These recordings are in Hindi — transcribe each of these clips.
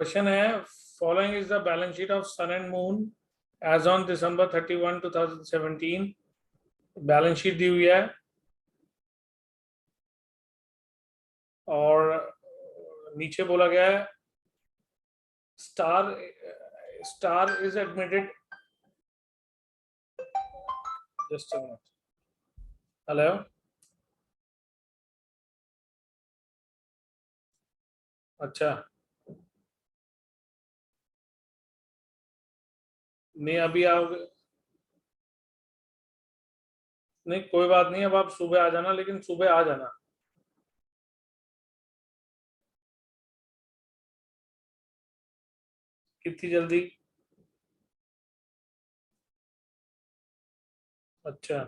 क्वेश्चन है, following is the balance sheet of Sun and Moon as on December 31, 2017। Balance sheet दी हुई है और नीचे बोला गया है star is admitted. Just a minute. Hello, अच्छा नहीं अभी आओगे? नहीं कोई बात नहीं, अब आप सुबह आ जाना, लेकिन सुबह आ जाना। कितनी जल्दी? अच्छा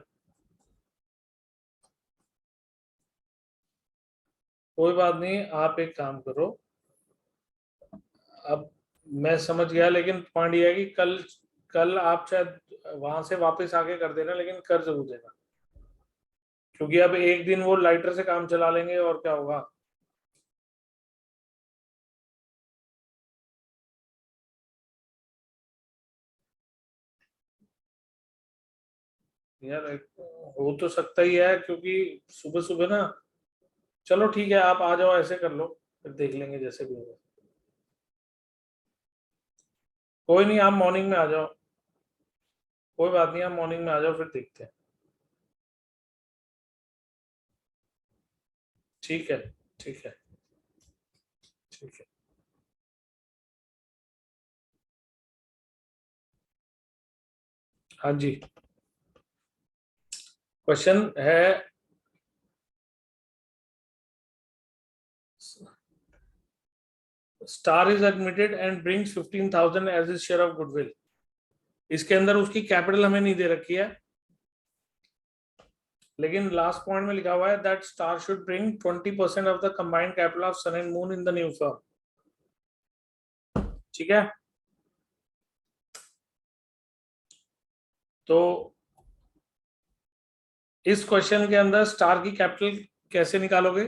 कोई बात नहीं, आप एक काम करो। अब मैं समझ गया, लेकिन पॉइंट ये है कि कल कल आप शायद वहां से वापस आके कर देना, लेकिन कर जरूर देना, क्योंकि अब एक दिन वो लाइटर से काम चला लेंगे और क्या होगा। यार हो तो सकता ही है, क्योंकि सुबह सुबह ना। चलो ठीक है, आप आ जाओ, ऐसे कर लो, फिर देख लेंगे जैसे भी होगा। कोई नहीं, आप मॉर्निंग में आ जाओ। कोई बात नहीं, आप मॉर्निंग में आ जाओ, फिर देखते हैं। ठीक है, ठीक है, ठीक है। हाँ जी, क्वेश्चन है, star is admitted and brings 15,000 as his share of goodwill. इसके अंदर उसकी कैपिटल हमें नहीं दे रखी है, लेकिन लास्ट पॉइंट में लिखा हुआ है that Star should bring 20% of the combined capital of Sun and Moon in the new firm. ठीक है, तो इस क्वेश्चन के अंदर स्टार की कैपिटल कैसे निकालोगे?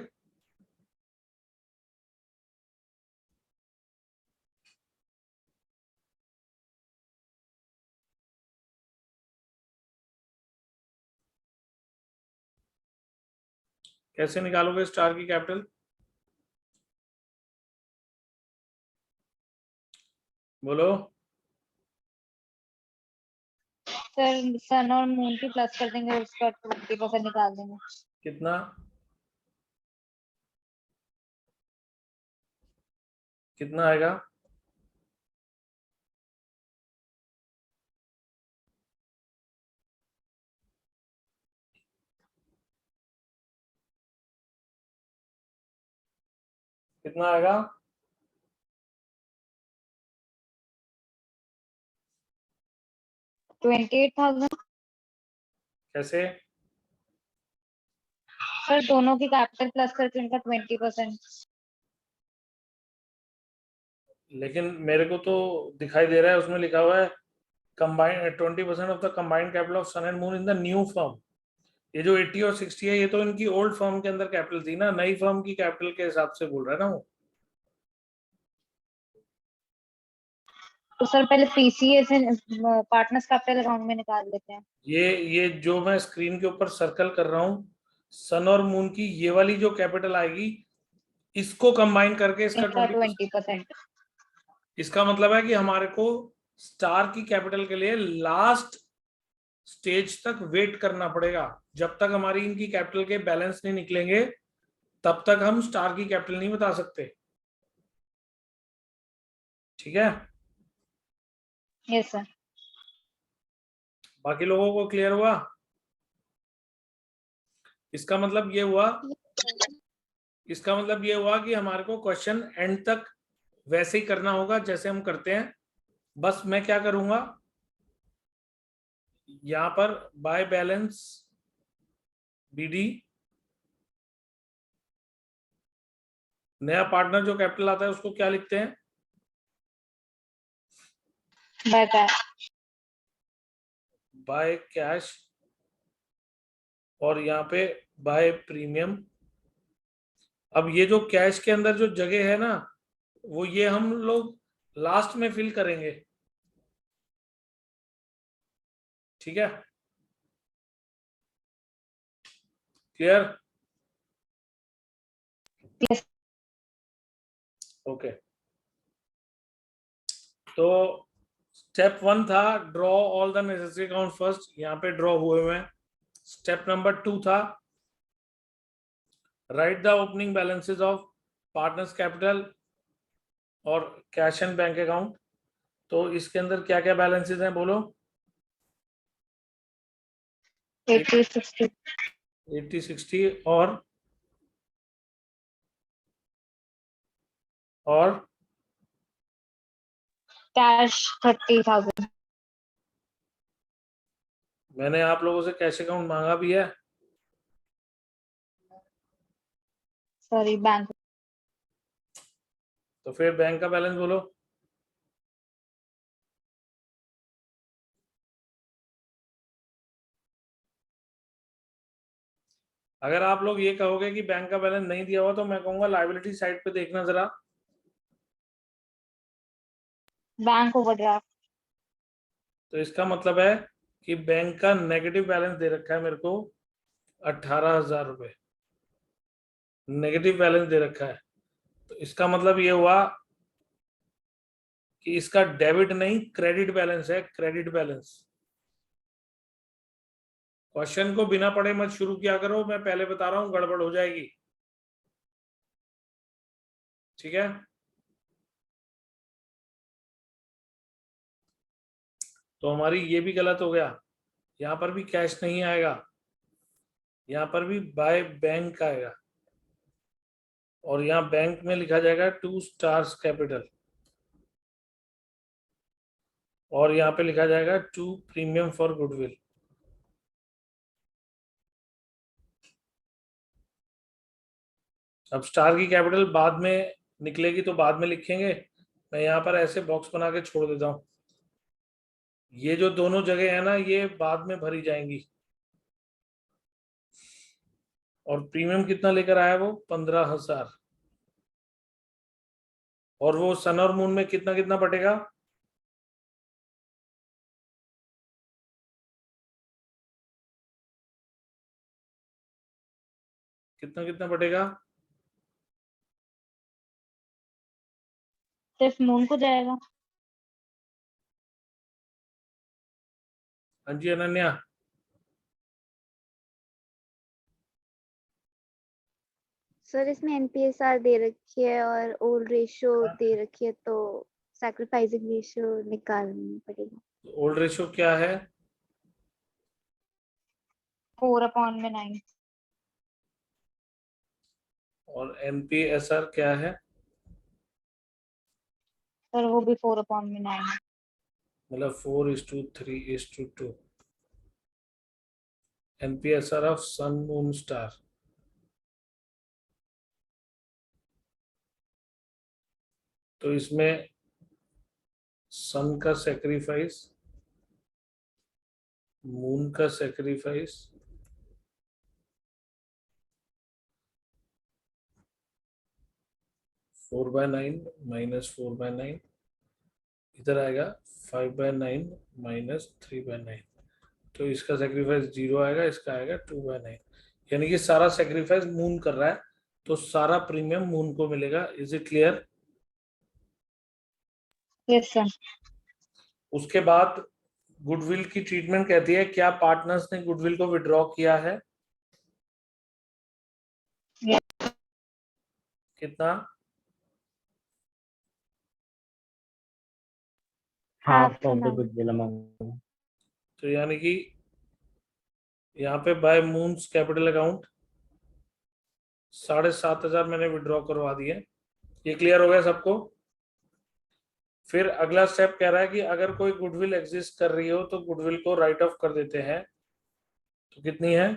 कैसे निकालोगे स्टार की कैपिटल? बोलो। सर सन और मून की प्लस कर देंगे, उसका 20% निकाल देंगे। कितना? कितना आएगा? कितना आएगा? 28,000। कैसे? सर दोनों की कैपिटल प्लस करके उनका 20%। लेकिन मेरे को तो दिखाई दे रहा है, उसमें लिखा हुआ है combined 20% of the combined capital of Sun and Moon in the new firm. ये जो 80 और 60 है, ये तो इनकी ओल्ड फर्म के अंदर कैपिटल थी ना, नई फर्म की कैपिटल के हिसाब से बोल रहा है ना वो। तो सर पहले पीसीए से पार्टनर्स कैपिटल अकाउंट में निकाल लेते हैं। ये जो मैं स्क्रीन के ऊपर सर्कल कर रहा हूँ, सन और मून की ये वाली जो कैपिटल आएगी, इसको कंबाइन करके इसका इनका 20%। 20%। इसका मतलब है कि हमारे को स्टार की कैपिटल के लिए लास्ट स्टेज तक वेट करना पड़ेगा। जब तक हमारी इनकी कैपिटल के बैलेंस नहीं निकलेंगे, तब तक हम स्टार की कैपिटल नहीं बता सकते। ठीक है, यस सर। बाकी लोगों को क्लियर हुआ? इसका मतलब ये हुआ, इसका मतलब ये हुआ कि हमारे को क्वेश्चन एंड तक वैसे ही करना होगा जैसे हम करते हैं। बस मैं क्या करूंगा, यहां पर बाय बैलेंस बीडी, नया पार्टनर जो कैपिटल आता है उसको क्या लिखते हैं? Bye bye. बाय कैश, और यहाँ पे बाय प्रीमियम। अब ये जो कैश के अंदर जो जगह है ना, वो ये हम लोग लास्ट में फिल करेंगे, ठीक है? क्लियर? Yes. ओके, तो स्टेप 1 था draw all the necessary account first, यहाँ पे ड्रॉ हुए हुए हैं। स्टेप नंबर 2 था right the opening balances of partners capital और कैश एंड बैंक अकाउंट। तो इसके अंदर क्या क्या बैलेंसेस हैं बोलो? 80, 60. 80, 60 और Cash 30,000. मैंने आप लोगों से कैश अकाउंट मांगा भी है। Sorry, bank. तो फिर बैंक का बैलेंस बोलो। अगर आप लोग ये कहोगे कि बैंक का बैलेंस नहीं दिया हुआ तो मैं कहूंगा लायबिलिटी साइड पे देखना जरा। Bank overdraft. तो इसका मतलब है कि बैंक का नेगेटिव बैलेंस दे रखा है मेरे को 18,000 रुपए नेगेटिव बैलेंस दे रखा है। तो इसका मतलब ये हुआ कि इसका डेबिट नहीं क्रेडिट बैलेंस है, क्रेडिट बैलेंस। क्वेश्चन को बिना पढ़े मत शुरू किया करो, मैं पहले बता रहा हूं गड़बड़ हो जाएगी, ठीक है? तो हमारी ये भी गलत हो गया, यहां पर भी कैश नहीं आएगा, यहां पर भी बाय बैंक आएगा और यहाँ बैंक में लिखा जाएगा 2 स्टार्स कैपिटल और यहाँ पे लिखा जाएगा 2 प्रीमियम फॉर गुडविल। अब स्टार की कैपिटल बाद में निकलेगी तो बाद में लिखेंगे, मैं यहाँ पर ऐसे बॉक्स बना के छोड़ देता हूँ। ये जो दोनों जगह है ना ये बाद में भरी जाएंगी। और प्रीमियम कितना लेकर आया वो? 15,000। और वो सन और मून में कितना कितना बटेगा? कितना कितना बटेगा? सिर्फ मून को जाएगा। हाँ जी अनन्या। सर इसमें एनपीएसआर दे रखी है और ओल्ड रेशियो दे रखी है, तो सैक्रिफाइसिंग रेशियो निकालनी पड़ेगी। ओल्ड रेशियो क्या है? 4/9. और एनपीएसआर क्या है? सर वो भी 4/9 है। मतलब 4:3:2। NPSR of Sun Moon Star. तो इसमें सन का सेक्रीफाइस, मून का सेक्रीफाइस, (4/9 - 4/9) इधर आएगा 5/9 - 3/9। तो इसका सेक्रीफाइस 0 आएगा, इसका आएगा 2/9। यानी कि सारा सेक्रीफाइस मून कर रहा है तो सारा प्रीमियम मून को मिलेगा। Is it clear? Yes sir. उसके बाद गुडविल की ट्रीटमेंट कहती है क्या पार्टनर्स ने गुडविल को विड्रॉ किया है? Yes. कितना? Half half of the amount. goodwill amount. तो यानी कि यहाँ पे बाय मून्स कैपिटल अकाउंट 7,500 मैंने विड्रॉ करवा दिए। ये क्लियर हो गया सबको? फिर अगला स्टेप कह रहा है कि अगर कोई गुडविल एग्जिस्ट कर रही हो तो गुडविल को राइट ऑफ कर देते हैं। तो कितनी है?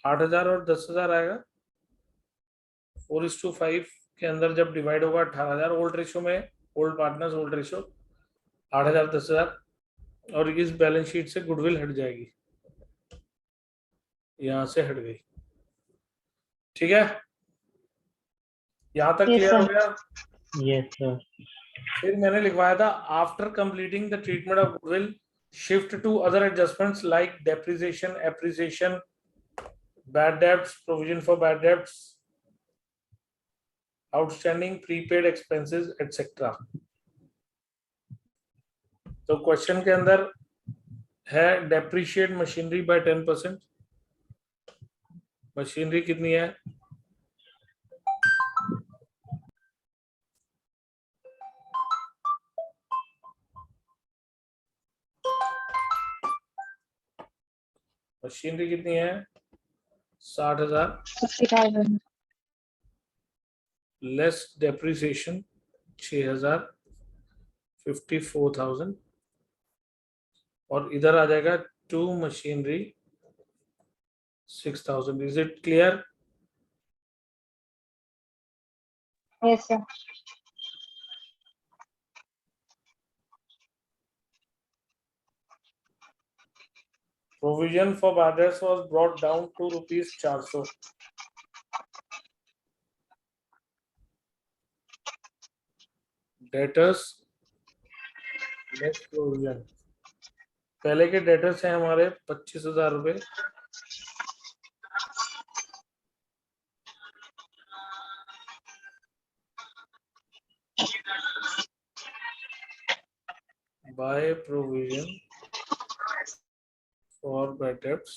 8,000 और 10,000 आएगा। 4:5 के अंदर जब डिवाइड होगा 18,000 ओल्ड रेशियो में, ओल्ड पार्टनर्स ओल्ड रेशियो 8,000 10,000 और इस बैलेंस शीट से गुडविल हट जाएगी, यहां से हट गई, ठीक है, यहां तक Yes, क्लियर हो sir. गया। Yes, sir. फिर मैंने लिखवाया था after completing the treatment of goodwill shift to other adjustments like depreciation, appreciation, bad debts, provision for bad debts, outstanding prepaid expenses etcetera. तो क्वेश्चन के अंदर है डेप्रिशिएट मशीनरी बाय 10%। मशीनरी कितनी है? मशीनरी कितनी है? 60,000 60,000. लेस डेप्रिसिएशन 6,000, 54,000, और इधर आ जाएगा to machinery 6,000। Is it clear? Yes, sir. Provision for bad debts was brought down to rupees 400. Debtors less provision. पहले के डेटर्स हैं हमारे 25,000 रुपए, by provision for bad debts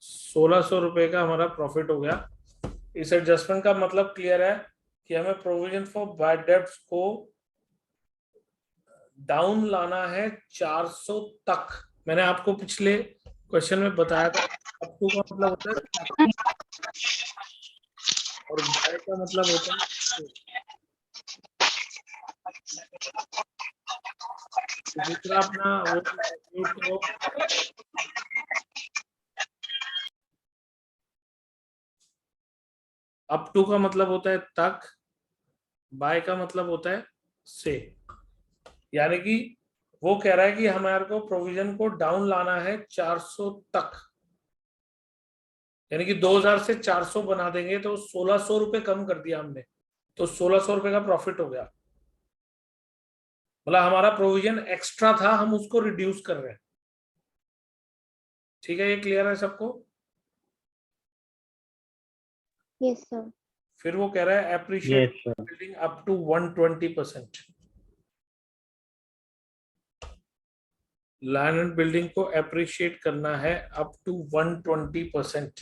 1,600 रुपए का हमारा प्रॉफिट हो गया। इस एडजस्टमेंट का मतलब क्लियर है कि हमें प्रोविजन फॉर बैड डेब्ट्स को डाउन लाना है 400 तक। मैंने आपको पिछले क्वेश्चन में बताया था अप टू का मतलब होता है और बाय का मतलब होता है। दूसरा अपना वो अप टू का मतलब होता है तक, बाय का मतलब होता है से। यानी कि वो कह रहा है कि हमारे को प्रोविजन को डाउन लाना है 400 तक, यानी कि 2,000 से 400 बना देंगे तो 1,600 रुपए कम कर दिया हमने, तो 1,600 रुपए का प्रॉफिट हो गया। मतलब हमारा प्रोविजन एक्स्ट्रा था, हम उसको रिड्यूस कर रहे हैं। ठीक है, ये क्लियर है सबको? Yes, sir. फिर वो कह रहा है appreciate Yes, sir. Building up to 120%। Land and building को एप्रिशिएट करना है अप टू 120%।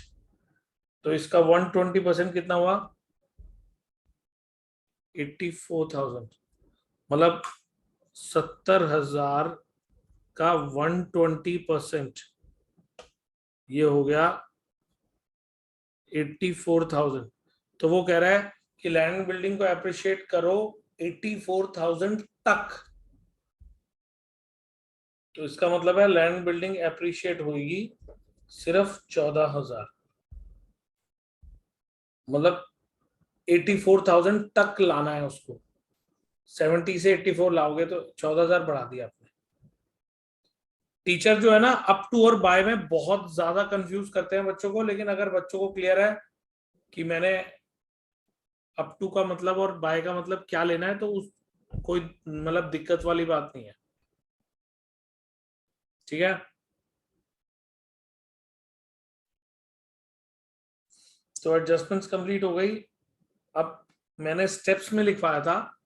तो इसका 120% कितना हुआ? 84,000। मतलब 70,000 का 120% ये हो गया 84,000। तो वो कह रहा है कि लैंड एंड बिल्डिंग को एप्रिशिएट करो 84,000 तक। तो इसका मतलब है लैंड बिल्डिंग एप्रिशिएट होगी सिर्फ 14,000। मतलब 84,000 तक लाना है उसको। 70 से 84 लाओगे तो 14,000 बढ़ा दिया आपने। टीचर जो है ना अप टू और बाय में बहुत ज्यादा कंफ्यूज करते हैं बच्चों को, लेकिन अगर बच्चों को क्लियर है कि मैंने अप टू का मतलब और बाय का मतलब क्या लेना है तो उस कोई मतलब दिक्कत वाली बात नहीं है। ठीक है, तो एडजस्टमेंट्स कंप्लीट हो गई। अब मैंने स्टेप्स में लिखवाया था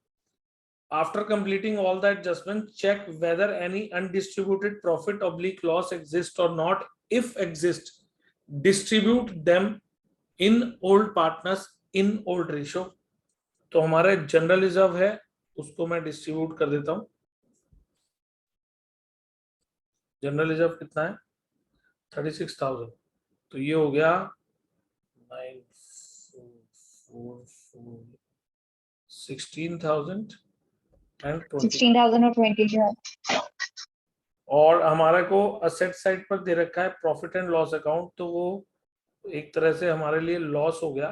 after completing all the adjustment check whether any undistributed profit oblique loss exist और not, if exist distribute them in old partners in old ratio. तो हमारे जनरल रिजर्व है उसको मैं डिस्ट्रीब्यूट कर देता हूं। जनरल रिजर्व कितना है? 36,000। तो ये हो गया 16,000 एंड 20। 16,000 और 20 है। और हमारे को असेट साइड पर दे रखा है प्रॉफिट एंड लॉस अकाउंट, तो वो एक तरह से हमारे लिए लॉस हो गया,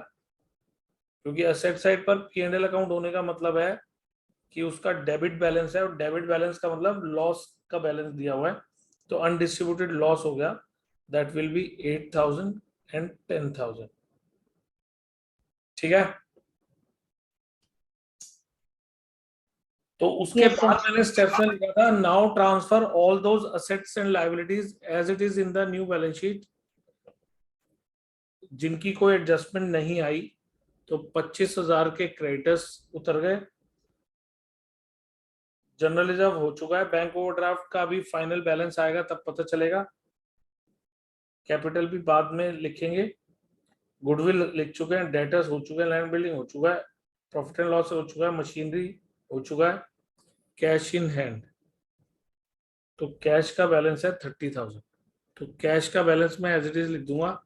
क्योंकि असेट साइड पर P&L अकाउंट होने का मतलब है कि उसका डेबिट बैलेंस है, और डेबिट बैलेंस का मतलब लॉस का बैलेंस दिया हुआ है। तो अनडिस्ट्रीब्यूटेड लॉस हो गया, दैट विल बी 8,000 and 10,000. ठीक है, तो उसके Yes, sir. बाद मैंने स्टेप्स में लिखा था now transfer all those assets and liabilities as it is in the new balance sheet, जिनकी कोई एडजस्टमेंट नहीं आई, तो 25,000 के क्रेडिटर्स उतर गए, जनरल रिजर्व हो चुका है, बैंक ओवरड्राफ्ट का भी फाइनल बैलेंस आएगा तब पता चलेगा, कैपिटल भी बाद में लिखेंगे, गुडविल लिख चुके हैं, डेटर्स हो चुके हैं, लैंड बिल्डिंग हो चुका है, प्रॉफिट एंड लॉस हो चुका है, मशीनरी हो चुका है, कैश इन हैंड, तो कैश का बैलेंस है 30,000, तो कैश का बैलेंस मैं एज इट इज लिख दूंगा,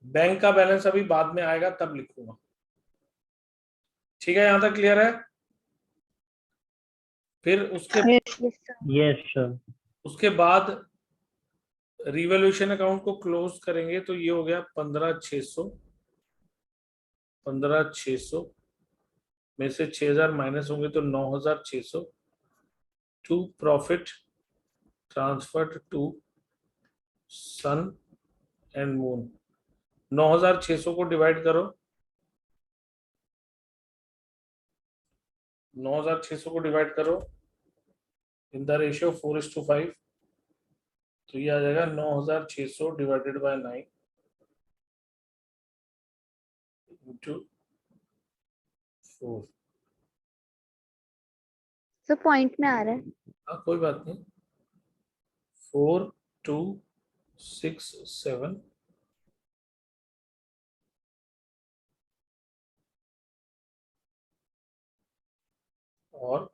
बैंक का बैलेंस अभी बाद में आएगा तब लिखूंगा। ठीक है, यहां तक क्लियर है? फिर उसके Yes. Yes, sir. Yes, sir. उसके बाद रिवैल्यूएशन अकाउंट को क्लोज करेंगे, तो ये हो गया 15,600 में से 6,000 माइनस होंगे तो 9,600 to profit transferred to Sun and Moon. 9,600 को डिवाइड करो, 9,600 को डिवाइड करो इन द रेशियो 4:5, तो ये आ जाएगा 9,600 divided by 9 into 4। So point में आ रहा है. हाँ, कोई बात नहीं, 4, 2, 6, 7 और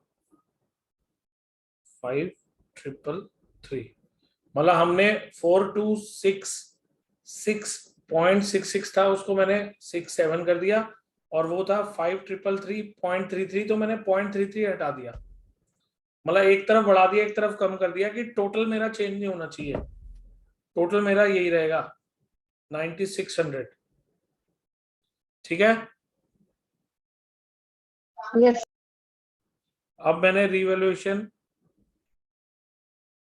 5,333, मतलब हमने 4,266.66 था, उसको मैंने 67 कर दिया, और वो था 5,333.33, तो मैंने 0.33 हटा दिया, मतलब एक तरफ बढ़ा दिया एक तरफ कम कर दिया, कि टोटल मेरा चेंज नहीं होना चाहिए, टोटल मेरा यही रहेगा 9,600। ठीक है, Yes. अब मैंने रिवैल्यूएशन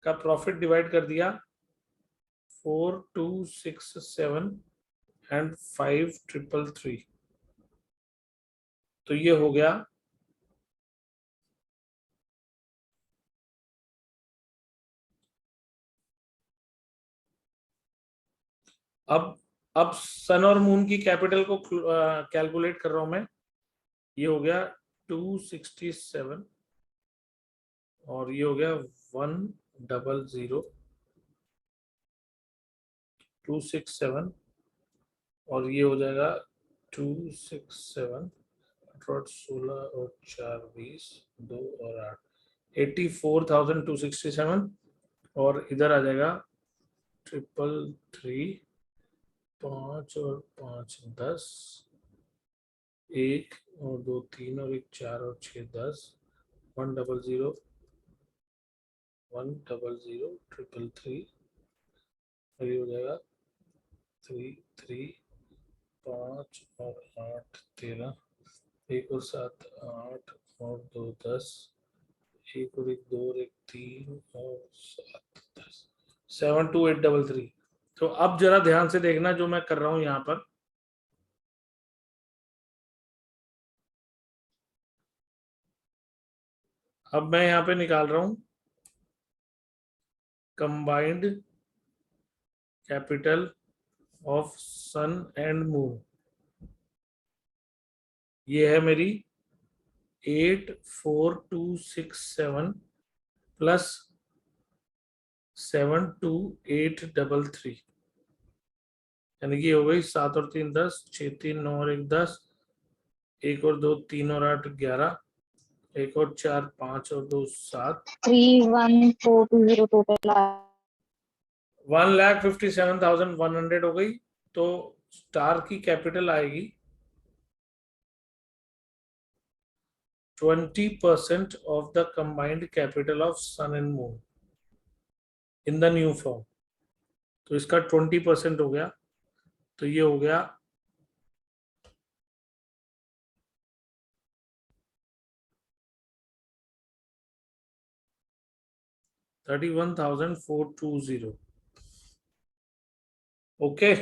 का प्रॉफिट डिवाइड कर दिया 4,267 एंड 5,333, तो ये हो गया अब सन और मून की कैपिटल को कैलकुलेट कर रहा हूं मैं, ये हो गया 267 और ये हो गया 100,267 और ये हो जाएगा 267, 16 और 4 20, 2 और 8, 84,267, और इधर आ जाएगा 333, 5 और 5 10, 1 और 2 3 और 1 4 और 6 10, 100, 100,333, और ये हो जाएगा 3 3, 5 और 8 13, 1 और 7 8 और 2 10, 1 और 1 2 और 1 3 और 7 10, 72833। तो अब जरा ध्यान से देखना जो मैं कर रहा हूं यहाँ पर, अब मैं यहाँ पे निकाल रहा हूं combined capital of Sun and Moon, ये है मेरी 84267 प्लस 72833, यानी कि हो गई 7 और 3 10, 6 3 9 और 1 10, 1 और 2 3 और 8 11, 1 और 4 5 और 2 7, 31420 total. 1,57,100 हो गई। तो स्टार की कैपिटल आएगी 20% of the combined capital of Sun and Moon in the new form, तो इसका 20% हो गया, तो ये हो गया 31,420। ओके,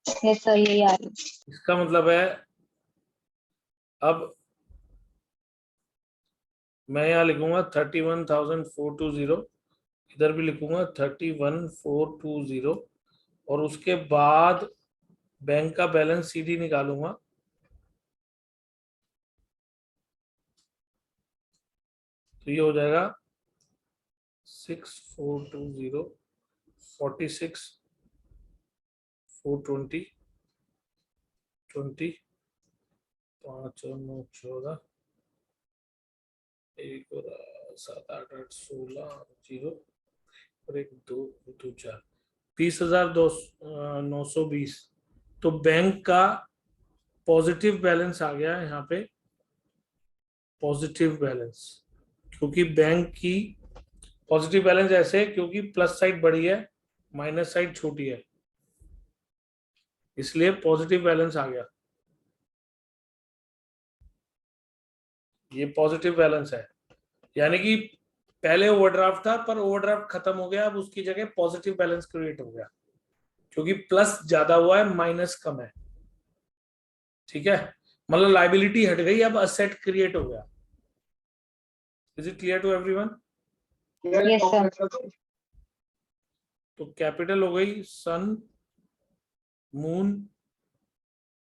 यस सर, यही आ रही है। इसका मतलब है अब मैं यहाँ लिखूंगा 31,420, इधर भी लिखूंगा 31,420, और उसके बाद बैंक का बैलेंस सीधी निकालूंगा। तो ये हो जाएगा 6,420, 46,420, 20, 5 और 9 14, 1 और 7 8 8 16 0 और 1 2 2 4, 20,920। तो बैंक का पॉजिटिव बैलेंस आ गया यहाँ पे, पॉजिटिव बैलेंस, क्योंकि बैंक की पॉजिटिव बैलेंस ऐसे क्योंकि प्लस साइड बड़ी है, माइनस साइड छोटी है, इसलिए पॉजिटिव बैलेंस आ गया। ये पॉजिटिव बैलेंस है, यानी कि पहले ओवरड्राफ्ट था पर ओवरड्राफ्ट खत्म हो गया, अब उसकी जगह पॉजिटिव बैलेंस क्रिएट हो गया, क्योंकि प्लस ज्यादा हुआ है, माइनस कम है। ठीक है, मतलब लाइबिलिटी हट गई, अब असेट क्रिएट हो गया। Is it clear to everyone? Yes sir. तो कैपिटल हो गई सन, मून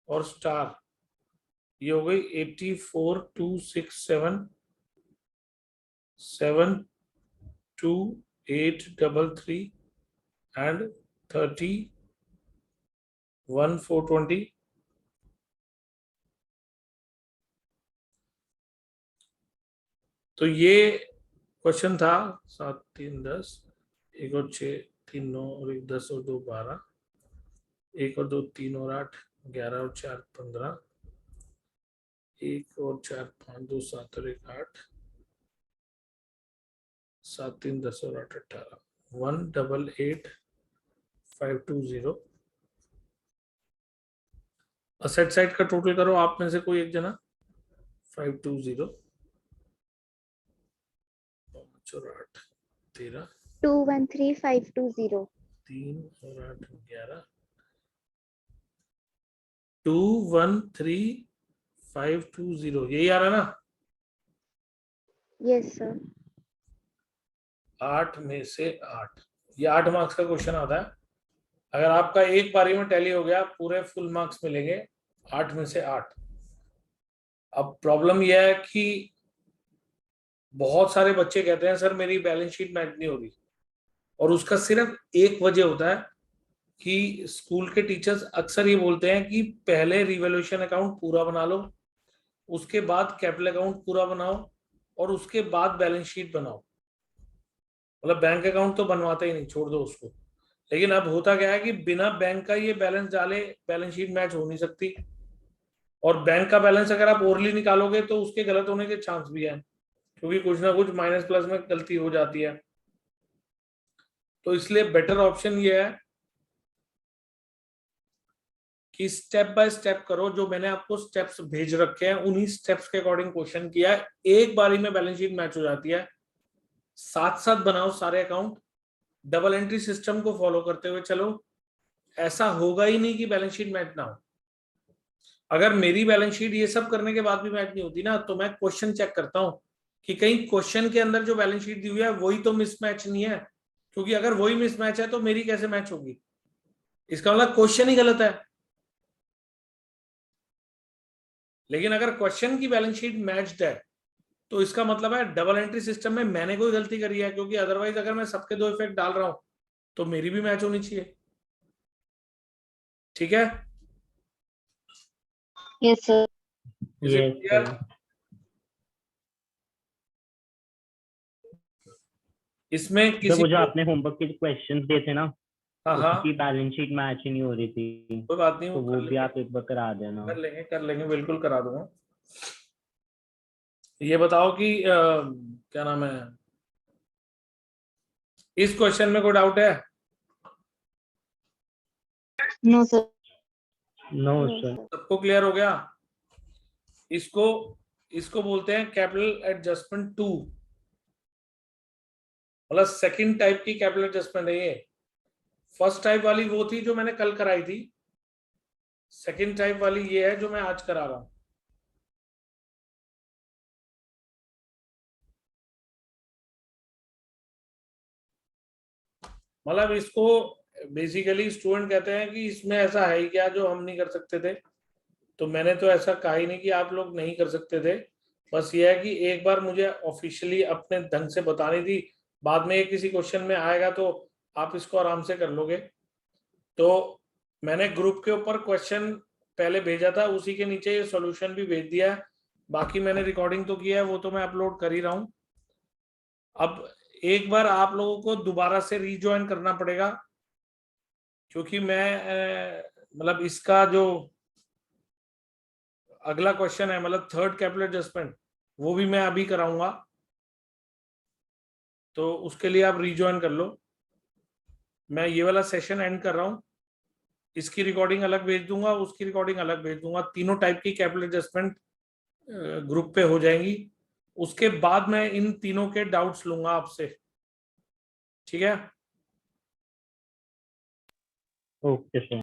और स्टार, ये हो गई 84,267 7,2,833 एंड 31,420। तो ये क्वेश्चन था 7 3 10, 1 और 6 3 9 और 1 10 और 2 12, 1 और 2 3 और 8 11 और 4 15, 1 और 4 5 2 7 और 1 8, 7 3 10 और 8 18, 188,520। असेट साइड का टोटल करो आप में से कोई एक जना। 520, 5 और 8 13, 213520 3 और 8 11, 213520, यही आ रहा ना? यस सर 8 में से 8, ये 8 मार्क्स का क्वेश्चन आता है। अगर आपका एक बारी में टैली हो गया, पूरे फुल मार्क्स मिलेंगे 8 में से 8। अब प्रॉब्लम यह है कि बहुत सारे बच्चे कहते हैं सर मेरी बैलेंस शीट मैच नहीं हो रही, और उसका सिर्फ एक वजह होता है कि स्कूल के टीचर्स अक्सर ये बोलते हैं कि पहले रिवैल्यूएशन अकाउंट पूरा बना लो, उसके बाद कैपिटल अकाउंट पूरा बनाओ, और उसके बाद बैलेंस शीट बनाओ। मतलब बैंक अकाउंट तो बनवाते ही नहीं, छोड़ दो उसको। लेकिन अब होता क्या है कि बिना बैंक का ये बैलेंस डाले बैलेंस शीट मैच हो नहीं सकती, और बैंक का बैलेंस अगर आप ओरली निकालोगे तो उसके गलत होने के चांस भी है, क्योंकि कुछ ना कुछ माइनस प्लस में गलती हो जाती है। तो इसलिए बेटर ऑप्शन ये है कि स्टेप बाय स्टेप करो, जो मैंने आपको स्टेप्स भेज रखे हैं उन्हीं स्टेप्स के अकॉर्डिंग क्वेश्चन किया है, एक बारी में बैलेंस शीट मैच हो जाती है। साथ साथ बनाओ सारे अकाउंट, डबल एंट्री सिस्टम को फॉलो करते हुए चलो, ऐसा होगा ही नहीं कि बैलेंस शीट मैच ना हो। अगर मेरी बैलेंस शीट ये सब करने के बाद भी मैच नहीं होती ना, तो मैं क्वेश्चन चेक करता हूं कि कहीं क्वेश्चन के अंदर जो बैलेंस शीट दी हुई है वही तो मिसमैच नहीं है, क्योंकि अगर वही मिसमैच है तो मेरी कैसे मैच होगी? इसका मतलब क्वेश्चन ही गलत है। लेकिन अगर क्वेश्चन की बैलेंस शीट मैच्ड है तो इसका मतलब है डबल एंट्री सिस्टम में मैंने कोई गलती करी है, क्योंकि अदरवाइज अगर मैं सबके दो इफेक्ट डाल रहा हूं तो मेरी भी मैच होनी चाहिए। ठीक है, yes sir. Is it clear? इसमें जब किसी वो जो को, आपने होमवर्क के क्वेश्चंस दिए थे ना, हाँ हाँ उसकी बैलेंस शीट मैच ही नहीं हो रही थी, कोई बात नहीं, तो वो वो कर भी लेंगे, आप एक बार करा देना। कर लेंगे बिल्कुल करा दूंगा। ये बताओ कि क्या नाम है, इस क्वेश्चन में कोई डाउट है? No sir. No no sir. Sir सबको क्लियर हो गया? इसको इसको बोलते हैं कैपिटल एडजस्टमेंट 2, मतलब सेकंड टाइप की कैपिटल एडजस्टमेंट है ये। फर्स्ट टाइप वाली वो थी जो मैंने कल कराई थी, सेकंड टाइप वाली ये है जो मैं आज करा रहा हूँ। मतलब इसको बेसिकली स्टूडेंट कहते हैं कि इसमें ऐसा है ही क्या जो हम नहीं कर सकते थे। तो मैंने तो ऐसा कहा ही नहीं कि आप लोग नहीं कर सकते थे, बस ये है कि एक बार मुझे ऑफिशियली अपने ढंग से बतानी थी। बाद में ये किसी क्वेश्चन में आएगा तो आप इसको आराम से कर लोगे। तो मैंने ग्रुप के ऊपर क्वेश्चन पहले भेजा था, उसी के नीचे ये सॉल्यूशन भी भेज दिया है। बाकी मैंने रिकॉर्डिंग तो किया है, वो तो मैं अपलोड कर ही रहा हूँ। अब एक बार आप लोगों को दोबारा से रीजॉइन करना पड़ेगा, क्योंकि मैं मतलब इसका जो अगला क्वेश्चन है, मतलब थर्ड कैपिटल एडजस्टमेंट, वो भी मैं अभी कराऊंगा। तो उसके लिए आप रीजॉइन कर लो। मैं ये वाला सेशन एंड कर रहा हूँ, इसकी रिकॉर्डिंग अलग भेज दूंगा, उसकी रिकॉर्डिंग अलग भेज दूंगा। तीनों टाइप की कैपिटल एडजस्टमेंट ग्रुप पे हो जाएंगी। उसके बाद मैं इन तीनों के डाउट्स लूंगा आपसे, ठीक है? Okay sir.